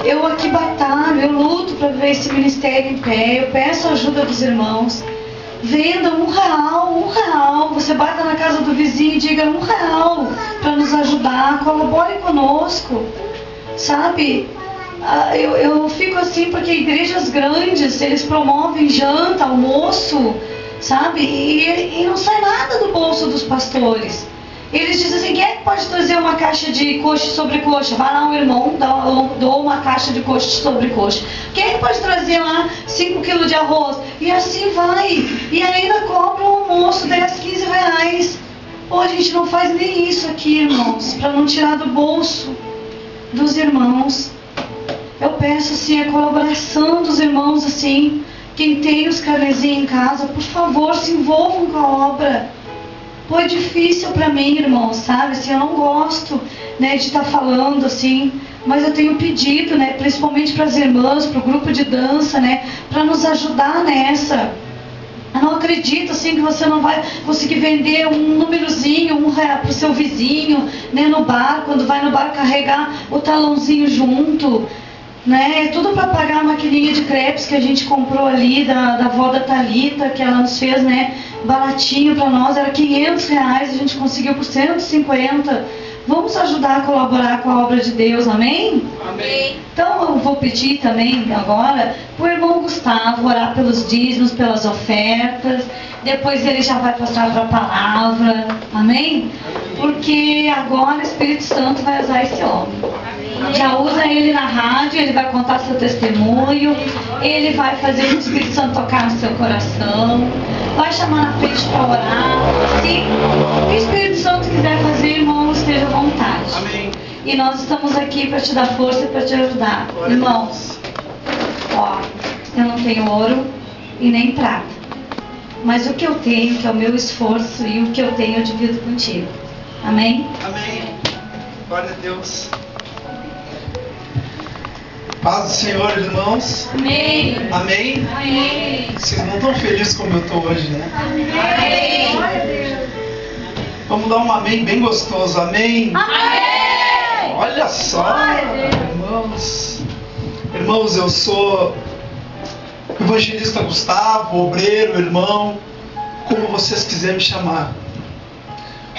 Eu aqui batalho, eu luto para ver esse ministério em pé, eu peço a ajuda dos irmãos. Venda R$1. Você bata na casa do vizinho e diga R$1 para nos ajudar, colabore conosco, sabe? Eu fico assim porque igrejas grandes, eles promovem janta, almoço, sabe? E não sai nada do bolso dos pastores. Eles dizem assim: quem é que pode trazer uma caixa de coxa e sobrecoxa? Vai lá um irmão, dou uma caixa de coxa e sobrecoxa. Quem é que pode trazer lá 5 quilos de arroz? E assim vai. E ainda cobra um almoço, 10, 15 reais. Pô, a gente não faz nem isso aqui, irmãos, para não tirar do bolso dos irmãos. Eu peço assim a colaboração dos irmãos, assim, quem tem os carnezinhos em casa, por favor, se envolvam com a obra. Pô, é difícil para mim, irmãos, sabe? Assim, eu não gosto, né, de estar falando assim, mas eu tenho pedido, né, principalmente para as irmãs, para o grupo de dança, né, para nos ajudar nessa. Eu não acredito assim que você não vai conseguir vender um númerozinho, R$1 para o seu vizinho, né, no bar, quando vai no bar carregar o talãozinho junto. Né? É tudo para pagar a maquininha de crepes que a gente comprou ali da avó da Thalita, que ela nos fez, né, baratinho para nós, era R$500, a gente conseguiu por 150. Vamos ajudar a colaborar com a obra de Deus, amém? Amém. Então eu vou pedir também agora para o irmão Gustavo orar pelos dízimos, pelas ofertas, depois ele já vai passar para a palavra, amém? Porque agora o Espírito Santo vai usar esse homem. Já usa ele na rádio, ele vai contar seu testemunho, ele vai fazer o Espírito Santo tocar no seu coração, vai chamar na frente para orar. Se o Espírito Santo quiser fazer, irmão, esteja à vontade. Amém. E nós estamos aqui para te dar força e para te ajudar. Irmãos, ó, eu não tenho ouro e nem prata, mas o que eu tenho, que é o meu esforço, e o que eu tenho eu divido contigo. Amém? Amém. Glória a Deus. Paz do Senhor, irmãos. Amém. Amém. Amém. Vocês não estão felizes como eu estou hoje, né? Amém. Vamos dar um amém bem gostoso. Amém. Amém. Olha só, irmãos. Irmãos, eu sou evangelista Gustavo, obreiro, irmão, como vocês quiserem me chamar.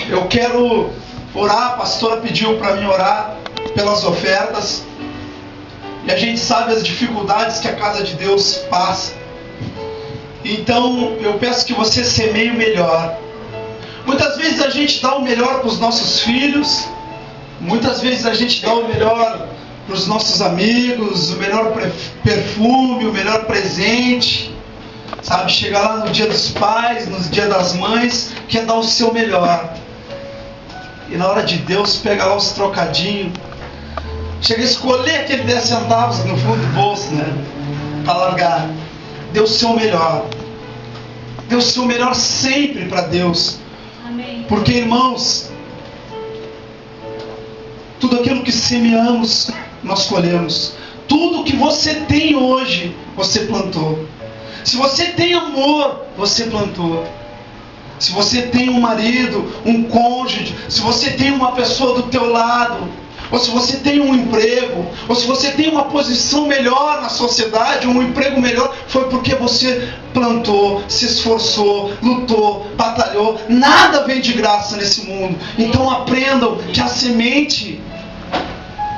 Eu quero orar, a pastora pediu para mim orar pelas ofertas. E a gente sabe as dificuldades que a casa de Deus passa. Então eu peço que você semeie o melhor. Muitas vezes a gente dá o melhor para os nossos filhos. Muitas vezes a gente dá o melhor para os nossos amigos, o melhor perfume, o melhor presente. Sabe, chega lá no dia dos pais, no dia das mães, quer dar o seu melhor. E na hora de Deus pega lá os trocadinhos. Chega a escolher aquele 10 centavos no fundo do bolso, né? Para largar. Dê o seu melhor. Dê o seu melhor sempre para Deus. Amém. Porque, irmãos, tudo aquilo que semeamos, nós colhemos. Tudo que você tem hoje, você plantou. Se você tem amor, você plantou. Se você tem um marido, um cônjuge, se você tem uma pessoa do teu lado, ou se você tem um emprego, ou se você tem uma posição melhor na sociedade, um emprego melhor, foi porque você plantou, se esforçou, lutou, batalhou. Nada vem de graça nesse mundo. Então aprendam que a semente,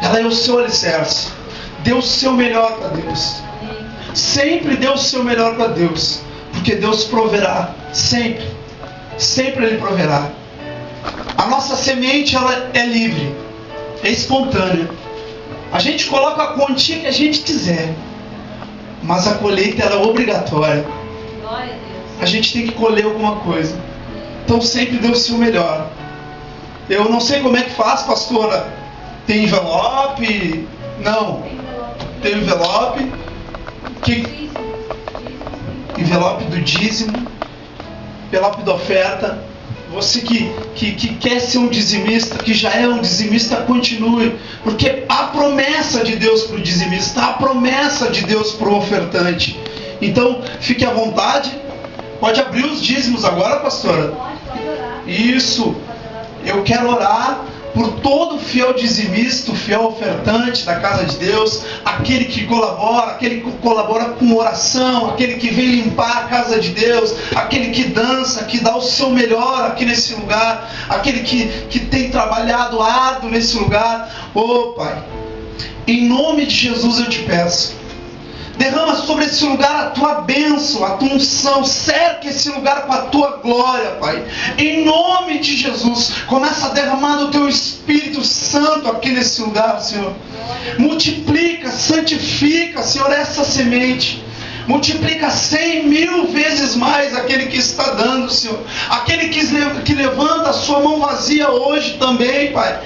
ela é o seu alicerce. Dê o seu melhor para Deus. Sempre dê o seu melhor para Deus, porque Deus proverá, sempre. Sempre Ele proverá. A nossa semente, ela é livre, é espontânea. A gente coloca a quantia que a gente quiser, mas a colheita, ela é obrigatória. Glória a Deus. A gente tem que colher alguma coisa. Então sempre dê o seu melhor. Eu não sei como é que faz, pastora. Tem envelope? Não. Tem envelope. Envelope do dízimo, envelope da oferta. Você que quer ser um dizimista, que já é um dizimista, continue. Porque há promessa de Deus para o dizimista, há promessa de Deus para o ofertante. Então, fique à vontade. Pode abrir os dízimos agora, pastora? Pode orar. Isso. Eu quero orar por todo fiel dizimista, fiel ofertante da casa de Deus, aquele que colabora com oração, aquele que vem limpar a casa de Deus, aquele que dança, que dá o seu melhor aqui nesse lugar, aquele que tem trabalhado árduo nesse lugar. Oh Pai, em nome de Jesus eu te peço, derrama sobre esse lugar a tua bênção, a tua unção, cerca esse lugar com a tua glória, Pai. Em nome de Jesus, começa a derramar o teu Espírito Santo aqui nesse lugar, Senhor. Multiplica, santifica, Senhor, essa semente. Multiplica 100.000 vezes mais aquele que está dando, Senhor. Aquele que levanta a sua mão vazia hoje também, Pai.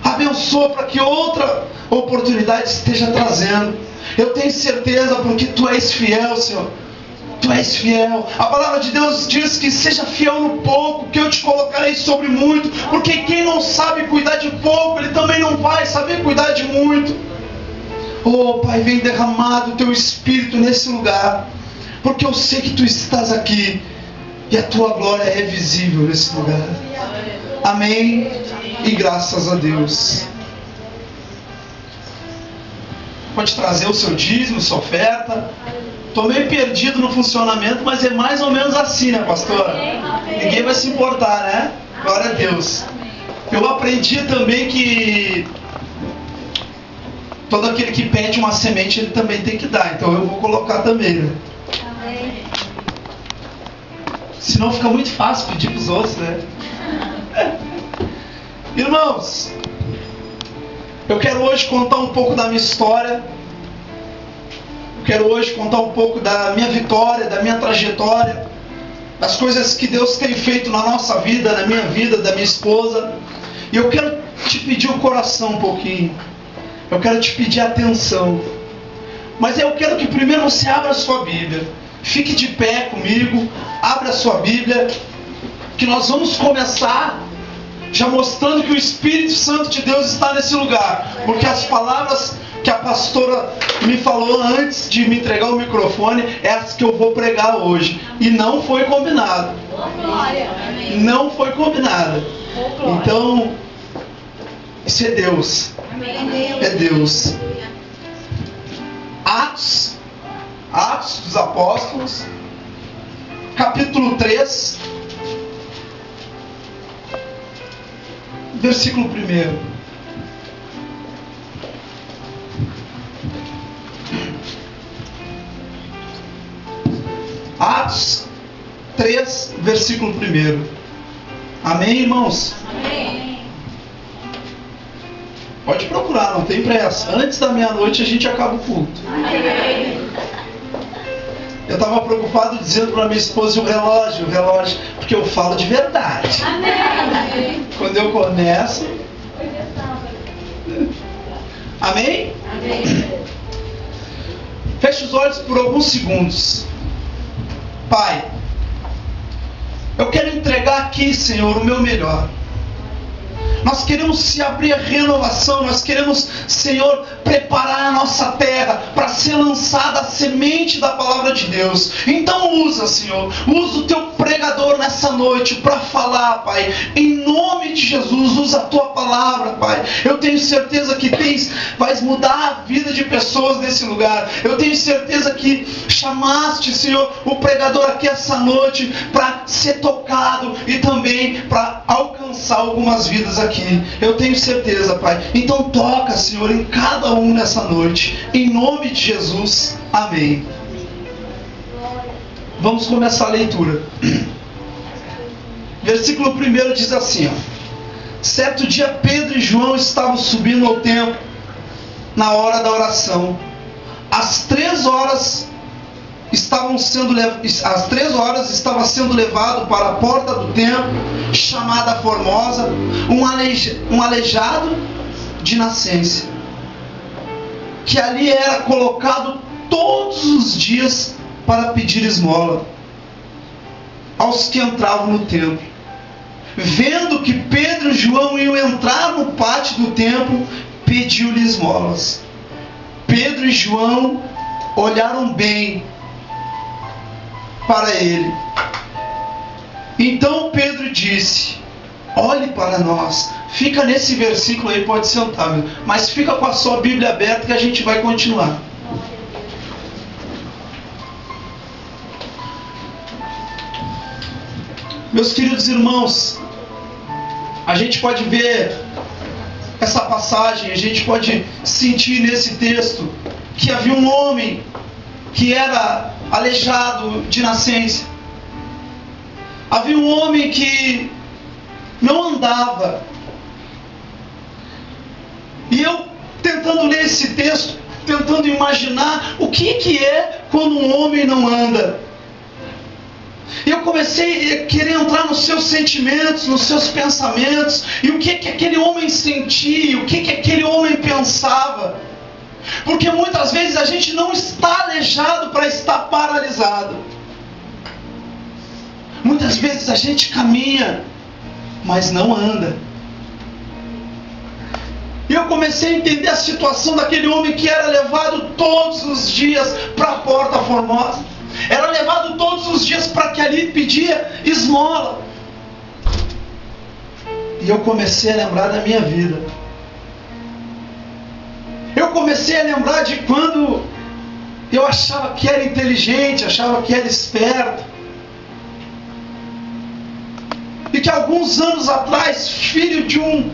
Abençoa para que outra oportunidade esteja trazendo. Eu tenho certeza porque Tu és fiel, Senhor. Tu és fiel. A palavra de Deus diz que seja fiel no pouco, que eu te colocarei sobre muito. Porque quem não sabe cuidar de pouco, ele também não vai saber cuidar de muito. Oh Pai, vem derramado o Teu Espírito nesse lugar, porque eu sei que Tu estás aqui e a Tua glória é visível nesse lugar. Amém e graças a Deus. Pode trazer o seu dízimo, sua oferta. Estou meio perdido no funcionamento, mas é mais ou menos assim, né, pastora? Ninguém vai se importar, né? Glória a Deus. Eu aprendi também que todo aquele que pede uma semente, ele também tem que dar. Então eu vou colocar também, né? Senão fica muito fácil pedir para os outros, né? Irmãos, eu quero hoje contar um pouco da minha história. Eu quero hoje contar um pouco da minha vitória, da minha trajetória, das coisas que Deus tem feito na nossa vida, na minha vida, da minha esposa. E eu quero te pedir o coração um pouquinho. Eu quero te pedir atenção. Mas eu quero que primeiro você abra a sua Bíblia. Fique de pé comigo. Abra a sua Bíblia. Que nós vamos começar já mostrando que o Espírito Santo de Deus está nesse lugar. Porque as palavras que a pastora me falou antes de me entregar o microfone é as que eu vou pregar hoje. E não foi combinado. Não foi combinado. Então, isso é Deus. É Deus. Atos dos Apóstolos, capítulo 3, versículo 1. Atos 3, versículo 1. Amém, irmãos? Amém. Pode procurar, não tem pressa. Antes da meia-noite a gente acaba o culto. Amém. Eu estava preocupado dizendo para minha esposa o relógio, porque eu falo de verdade. Amém. Quando eu começo. Amém? Amém. Feche os olhos por alguns segundos. Pai, eu quero entregar aqui, Senhor, o meu melhor. Nós queremos se abrir a renovação, nós queremos, Senhor, preparar a nossa terra para ser lançada a semente da palavra de Deus. Então usa, Senhor, usa o teu pregador nessa noite para falar, Pai. Em nome de Jesus, usa a tua palavra, Pai. Eu tenho certeza que vais mudar a vida de pessoas nesse lugar. Eu tenho certeza que chamaste, Senhor, o pregador aqui essa noite para ser tocado e também para alcançar algumas vidas aqui. Eu tenho certeza, Pai. Então toca, Senhor, em cada um nessa noite. Em nome de Jesus. Amém. Vamos começar a leitura. Versículo 1 diz assim, ó. Certo dia Pedro e João estavam subindo ao templo na hora da oração. Às 3 horas estava sendo levado para a porta do templo, chamada Formosa, um aleijado de nascença, que ali era colocado todos os dias para pedir esmola aos que entravam no templo. Vendo que Pedro e João iam entrar no pátio do templo, pediu-lhe esmolas. Pedro e João olharam bem para ele. Então Pedro disse: olhe para nós. Fica nesse versículo aí, pode sentar, meu. Mas fica com a sua Bíblia aberta que a gente vai continuar. Meus queridos irmãos, a gente pode ver essa passagem, a gente pode sentir nesse texto que havia um homem que era aleijado de nascença. Havia um homem que não andava. E eu, tentando ler esse texto, tentando imaginar o que é quando um homem não anda. E eu comecei a querer entrar nos seus sentimentos, nos seus pensamentos, e o que aquele homem sentia, o que aquele homem pensava. Porque muitas vezes a gente não está aleijado para estar paralisado. Muitas vezes a gente caminha, mas não anda. E eu comecei a entender a situação daquele homem que era levado todos os dias para a Porta Formosa. Era levado todos os dias para que ali pedia esmola. E eu comecei a lembrar da minha vida. Eu comecei a lembrar de quando eu achava que era inteligente, achava que era esperto. E que alguns anos atrás, filho de um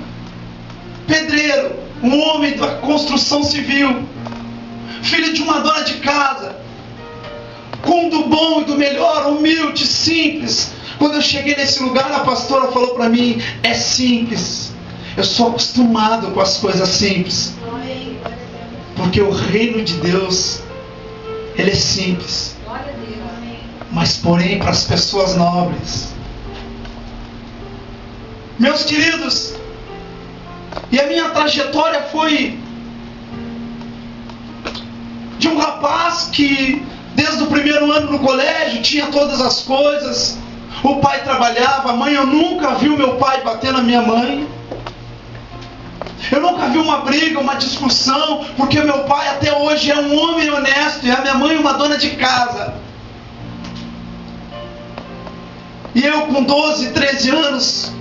pedreiro, um homem da construção civil, filho de uma dona de casa, com do bom e do melhor, humilde, simples. Quando eu cheguei nesse lugar, a pastora falou para mim: é simples. Eu sou acostumado com as coisas simples. Porque o reino de Deus, ele é simples. Mas porém para as pessoas nobres. Meus queridos, e a minha trajetória foi de um rapaz que desde o primeiro ano no colégio tinha todas as coisas. O pai trabalhava, a mãe, eu nunca vi o meu pai bater na minha mãe. Eu nunca vi uma briga, uma discussão, porque meu pai até hoje é um homem honesto e a minha mãe uma dona de casa. E eu com 12, 13 anos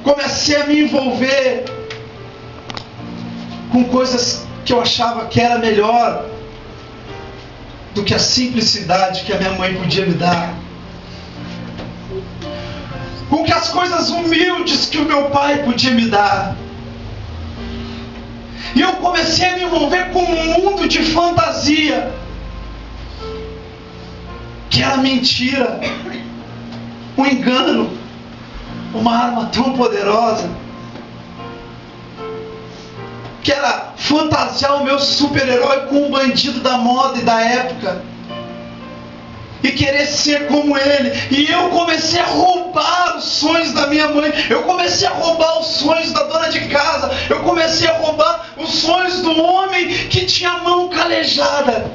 comecei a me envolver com coisas que eu achava que era melhor do que a simplicidade que a minha mãe podia me dar, com que as coisas humildes que o meu pai podia me dar. E eu comecei a me envolver com um mundo de fantasia, que era mentira, um engano, uma arma tão poderosa, que era fantasiar o meu super-herói com um bandido da moda e da época, e querer ser como ele. E eu comecei a roubar os sonhos da minha mãe, eu comecei a roubar os sonhos da dona de casa, eu comecei a roubar os sonhos do homem que tinha a mão calejada.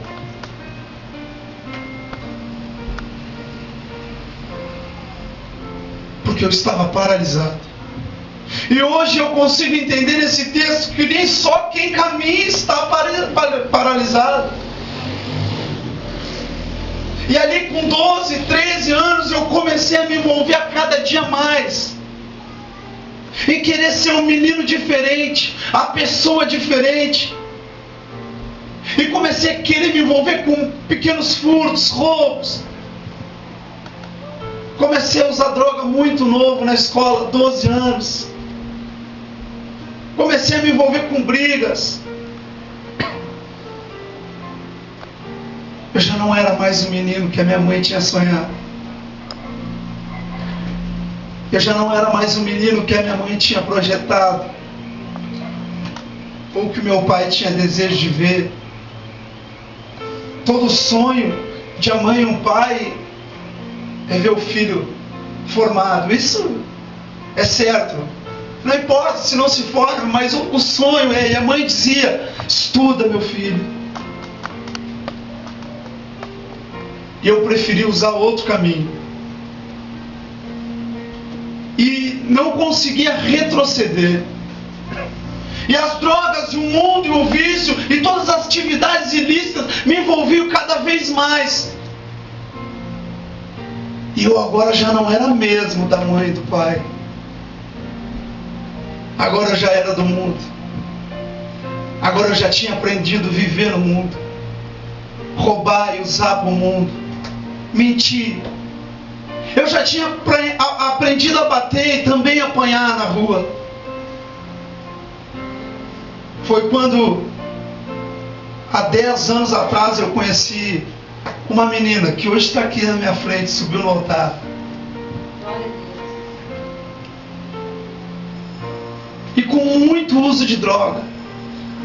Porque eu estava paralisado. E hoje eu consigo entender nesse texto que nem só quem caminha está paralisado. E ali com 12, 13 anos eu comecei a me envolver a cada dia mais, em querer ser um menino diferente, a pessoa diferente. E comecei a querer me envolver com pequenos furtos, roubos. Comecei a usar droga muito novo na escola, 12 anos. Comecei a me envolver com brigas. Eu já não era mais o menino que a minha mãe tinha sonhado. Eu já não era mais o menino que a minha mãe tinha projetado, ou que o meu pai tinha desejo de ver. Todo sonho de a mãe e um pai é ver o filho formado. Isso é certo. Não importa se não se forma, mas o sonho é, e a mãe dizia: estuda, meu filho. E eu preferi usar outro caminho. E não conseguia retroceder. E as drogas, e o mundo, e o vício, e todas as atividades ilícitas me envolviam cada vez mais. E eu agora já não era mesmo da mãe e do pai. Agora eu já era do mundo. Agora eu já tinha aprendido a viver no mundo. Roubar e usar para o mundo. Mentir. Eu já tinha aprendido a bater e também apanhar na rua. Foi quando, há 10 anos atrás, eu conheci uma menina que hoje está aqui na minha frente, subiu no altar. E com muito uso de droga.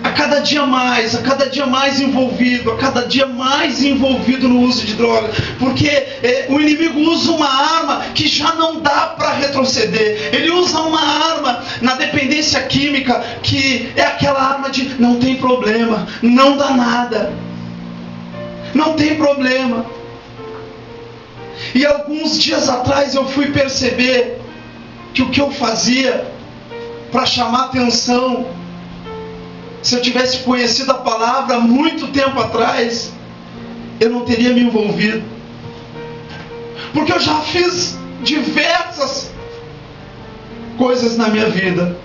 A cada dia mais envolvido, no uso de droga, porque o inimigo usa uma arma que já não dá para retroceder. Ele usa uma arma na dependência química, que é aquela arma de não tem problema, não dá nada, não tem problema. E alguns dias atrás eu fui perceber que o que eu fazia para chamar atenção, se eu tivesse conhecido a palavra há muito tempo atrás, eu não teria me envolvido. Porque eu já fiz diversas coisas na minha vida,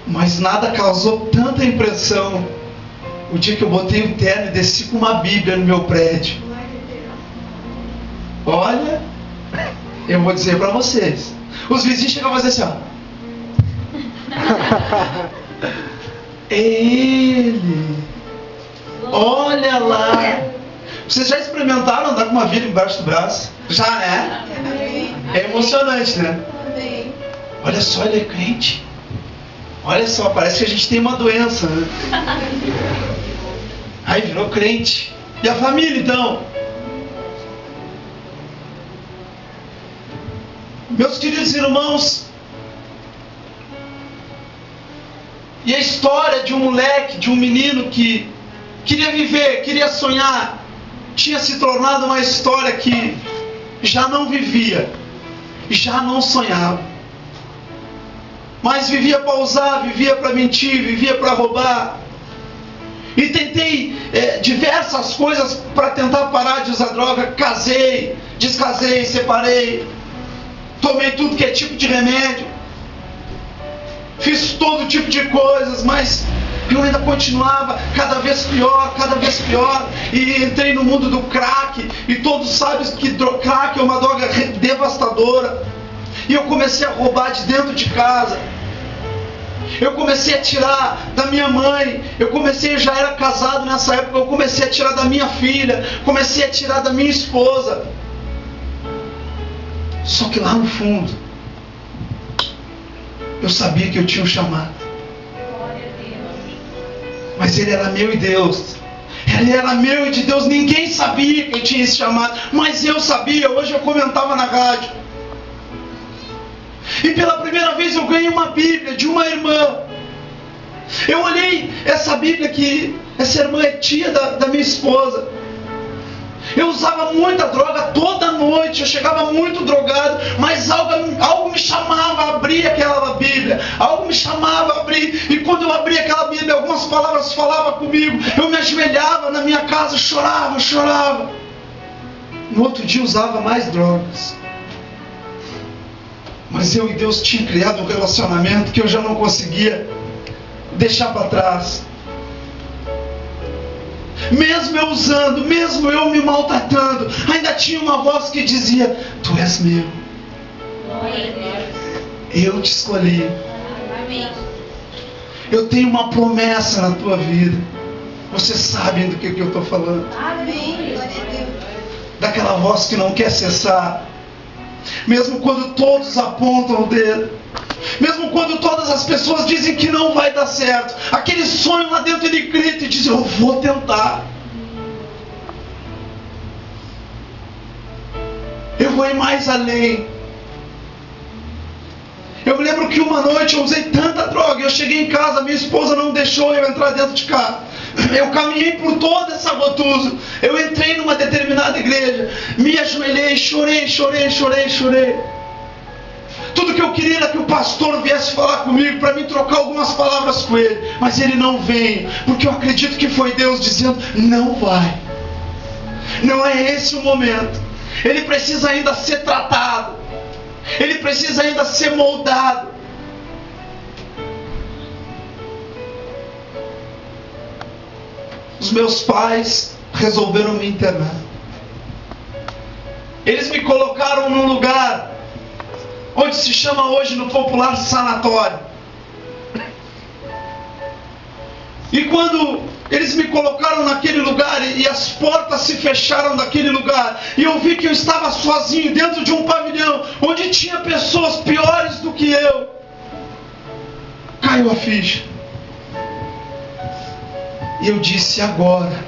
mas nada causou tanta impressão o dia que eu botei o terno e desci com uma Bíblia no meu prédio. Olha, eu vou dizer para vocês, os vizinhos chegam a fazer assim, ó. É ele. Olha lá. Vocês já experimentaram andar com uma Bíblia embaixo do braço? Já, né? É emocionante, né? Olha só, ele é crente. Olha só, parece que a gente tem uma doença, né? Aí virou crente. E a família, então? Meus queridos irmãos, e a história de um moleque, de um menino que queria viver, queria sonhar, tinha se tornado uma história que já não vivia, já não sonhava, mas vivia para usar, vivia para mentir, vivia para roubar. E tentei diversas coisas para tentar parar de usar droga. Casei, descasei, separei, tomei tudo que é tipo de remédio. Fiz todo tipo de coisas, mas eu ainda continuava cada vez pior, e entrei no mundo do crack, e todos sabem que crack é uma droga devastadora, e eu comecei a roubar de dentro de casa, eu comecei a tirar da minha mãe, eu já era casado nessa época, eu comecei a tirar da minha filha, comecei a tirar da minha esposa, só que lá no fundo, eu sabia que eu tinha um chamado. Mas ele era meu e Deus. Ele era meu e de Deus. Ninguém sabia que eu tinha esse chamado. Mas eu sabia. Hoje eu comentava na rádio. E pela primeira vez eu ganhei uma Bíblia de uma irmã. Eu olhei essa Bíblia que essa irmã é tia da minha esposa. Eu usava muita droga toda noite, eu chegava muito drogado, mas algo me chamava a abrir aquela Bíblia, algo me chamava a abrir, e quando eu abria aquela Bíblia, algumas palavras falavam comigo, eu me ajoelhava na minha casa, chorava. No outro dia usava mais drogas, mas eu e Deus tinha criado um relacionamento que eu já não conseguia deixar para trás. Mesmo eu usando, mesmo eu me maltratando, ainda tinha uma voz que dizia: tu és meu, eu te escolhi, eu tenho uma promessa na tua vida. Vocês sabem do que eu estou falando? Daquela voz que não quer cessar, mesmo quando todos apontam o dedo, mesmo quando todas as pessoas dizem que não vai dar certo, aquele sonho lá dentro ele grita e diz: eu vou tentar, eu vou ir mais além. Eu me lembro que uma noite eu usei tanta droga, eu cheguei em casa, minha esposa não deixou eu entrar dentro de casa. Eu caminhei por toda essa Gotuso, eu entrei numa determinada igreja, me ajoelhei, chorei. Tudo que eu queria era que o pastor viesse falar comigo, para mim trocar algumas palavras com ele, mas ele não veio, porque eu acredito que foi Deus dizendo: não vai, não é esse o momento, ele precisa ainda ser tratado, ele precisa ainda ser moldado. os meus pais resolveram me internar. Eles me colocaram num lugar onde se chama hoje no popular sanatório. E quando eles me colocaram naquele lugar e as portas se fecharam daquele lugar, e eu vi que eu estava sozinho dentro de um pavilhão onde tinha pessoas piores do que eu, caiu a ficha. E eu disse: agora.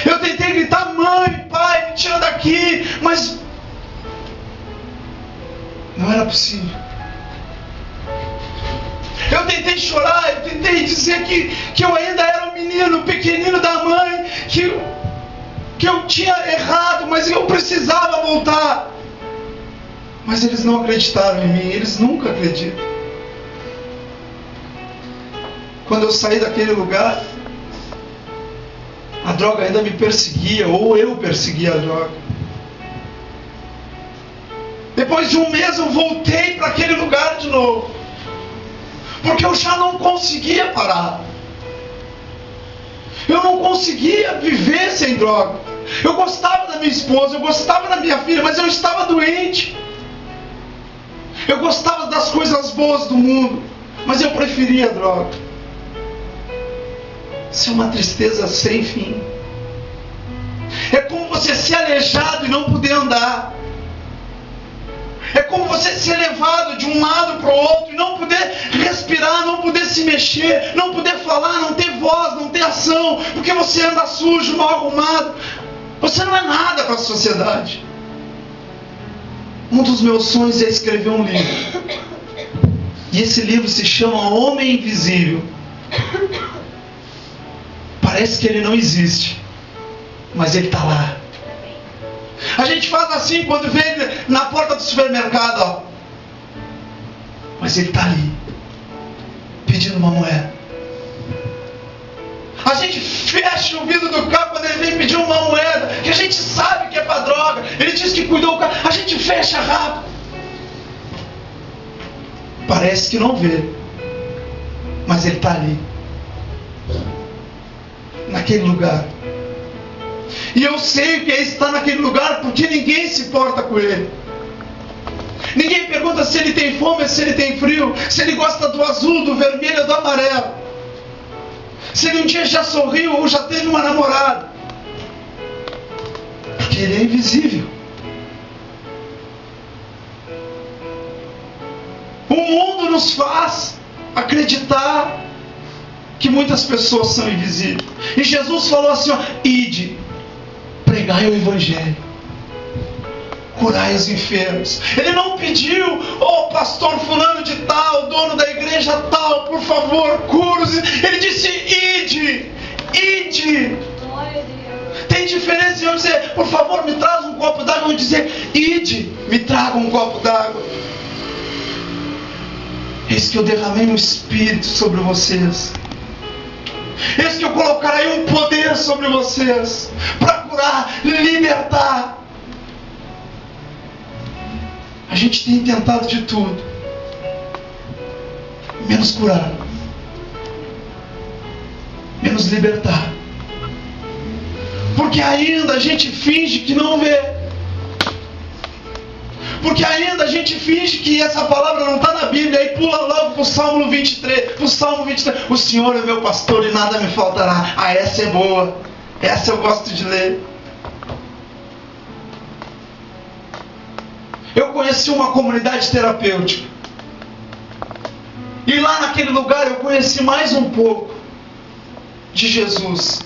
Eu tentei gritar: mãe, pai, me tira daqui, mas não era possível. Eu tentei chorar, eu tentei dizer que eu ainda era um menino pequenino da mãe, que eu tinha errado, mas eu precisava voltar. Mas eles não acreditaram em mim, eles nunca acreditam. Quando eu saí daquele lugar, a droga ainda me perseguia, ou eu perseguia a droga. Depois de um mês eu voltei para aquele lugar de novo, porque eu já não conseguia parar. Eu não conseguia viver sem droga. Eu gostava da minha esposa, eu gostava da minha filha, mas eu estava doente. Eu gostava das coisas boas do mundo, mas eu preferia a droga. Isso é uma tristeza sem fim. É como você ser aleijado e não poder andar. É como você ser levado de um lado para o outro e não poder respirar, não poder se mexer, não poder falar, não ter voz, não ter ação, porque você anda sujo, mal arrumado. Você não é nada para a sociedade. Um dos meus sonhos é escrever um livro. E esse livro se chama Homem Invisível. Parece que ele não existe, mas ele está lá. A gente faz assim quando vê ele na porta do supermercado, ó. Mas ele está ali, pedindo uma moeda. A gente fecha o vidro do carro quando ele vem pedir uma moeda, que a gente sabe que é para droga. Ele diz que cuidou do carro, a gente fecha rápido. Parece que não vê, mas ele está ali, naquele lugar. E eu sei o que é estar naquele lugar, porque ninguém se importa com ele. Ninguém pergunta se ele tem fome, se ele tem frio, se ele gosta do azul, do vermelho ou do amarelo, se ele um dia já sorriu ou já teve uma namorada. Porque ele é invisível. O mundo nos faz acreditar que muitas pessoas são invisíveis. E Jesus falou assim, ó: ide, pregai o Evangelho, curai os enfermos. Ele não pediu: ô pastor fulano de tal, dono da igreja tal, por favor, cura-os. Ele disse: ide, ide. Tem diferença em eu dizer: por favor, me traz um copo d'água, e dizer: ide, me traga um copo d'água. Eis que eu derramei um Espírito sobre vocês. Eis que eu colocarei um poder sobre vocês, para curar, libertar. A gente tem tentado de tudo, menos curar, menos libertar. Porque ainda a gente finge que não vê. Porque ainda a gente finge que essa palavra não está na Bíblia. Aí pula logo para o Salmo 23. Para o Salmo 23. O Senhor é meu pastor e nada me faltará. Ah, essa é boa. Essa eu gosto de ler. Eu conheci uma comunidade terapêutica. E lá naquele lugar eu conheci mais um pouco de Jesus.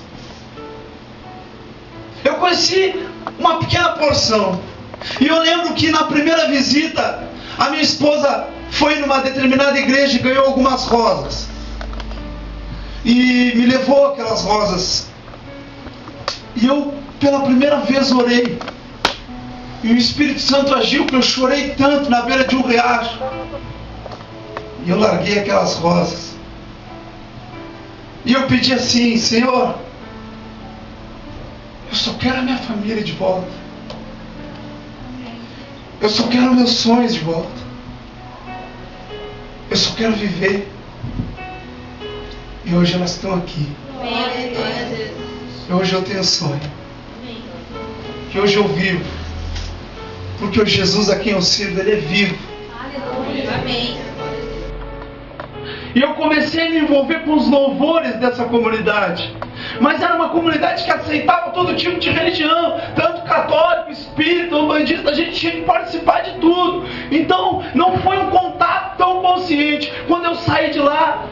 Eu conheci uma pequena porção. E eu lembro que na primeira visita, a minha esposa foi numa determinada igreja e ganhou algumas rosas. E me levou aquelas rosas. E eu, pela primeira vez, orei. E o Espírito Santo agiu, que eu chorei tanto na beira de um riacho. E eu larguei aquelas rosas. E eu pedi assim: Senhor, eu só quero a minha família de volta. Eu só quero meus sonhos de volta. Eu só quero viver. E hoje elas estão aqui. E hoje eu tenho sonho. Que hoje eu vivo. Porque o Jesus a quem eu sirvo, Ele é vivo. Amém. E eu comecei a me envolver com os louvores dessa comunidade. Mas era uma comunidade que aceitava todo tipo de religião, tanto católico, espírita, umbandista, a gente tinha que participar de tudo. Então não foi um contato tão consciente. Quando eu saí de lá,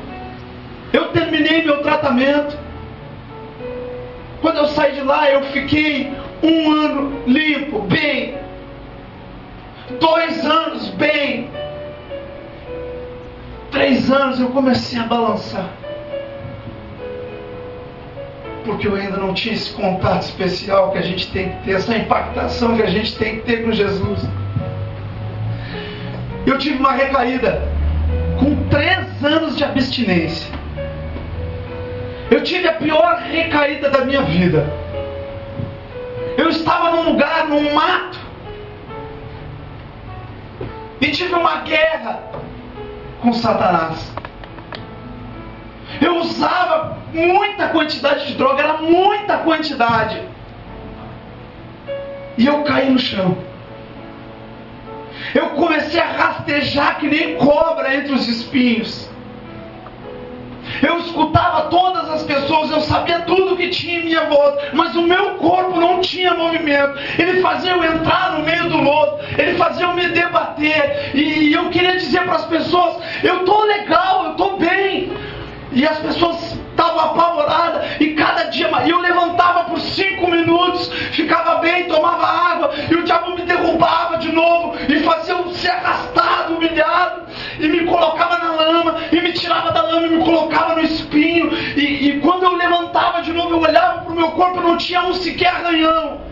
eu terminei meu tratamento. Quando eu saí de lá, eu fiquei 1 ano limpo, bem. 2 anos bem. 3 anos eu comecei a balançar. Porque eu ainda não tinha esse contato especial que a gente tem que ter, essa impactação que a gente tem que ter com Jesus. Eu tive uma recaída com 3 anos de abstinência. Eu tive a pior recaída da minha vida. Eu estava num lugar, num mato, e tive uma guerra com Satanás. Eu usava muita quantidade de droga, era muita quantidade. E eu caí no chão. Eu comecei a rastejar que nem cobra entre os espinhos. Eu escutava todas as pessoas, eu sabia tudo que tinha em minha volta, mas o meu corpo não tinha movimento. Ele fazia eu entrar no meio do lodo, ele fazia eu me debater, e eu queria dizer para as pessoas: eu estou legal, eu estou bem. E as pessoas estavam apavoradas, e cada dia mais. E eu levantava por 5 minutos, ficava bem, tomava água, e o diabo me derrubava de novo, e fazia eu ser arrastado, humilhado, e me colocava na lama, e me tirava da lama, e me colocava no espinho, e quando eu levantava de novo, eu olhava para o meu corpo, não tinha um sequer arranhão.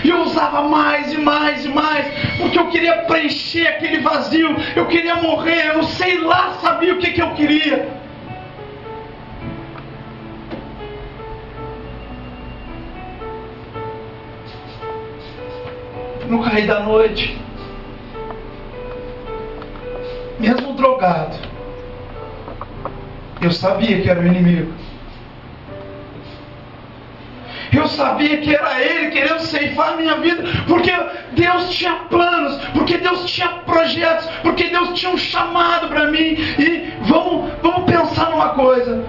E eu usava mais e mais e mais, porque eu queria preencher aquele vazio, eu queria morrer, eu sei lá, sabia o que eu queria. No cair da noite, mesmo drogado, eu sabia que era o inimigo. Eu sabia que era ele querendo ceifar a minha vida, porque Deus tinha planos, porque Deus tinha projetos, porque Deus tinha um chamado para mim. E vamos pensar numa coisa: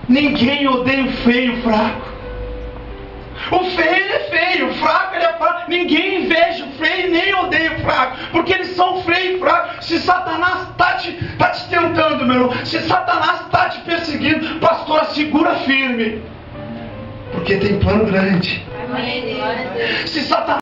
ninguém odeia o feio e o fraco. O feio ele é feio, o fraco ele é fraco. Ninguém inveja o feio nem odeia o fraco, porque eles são feio e fraco. Se Satanás está te tentando, meu irmão, se Satanás está te perseguindo, pastor, segura firme, porque tem plano grande. Amém. Se Satanás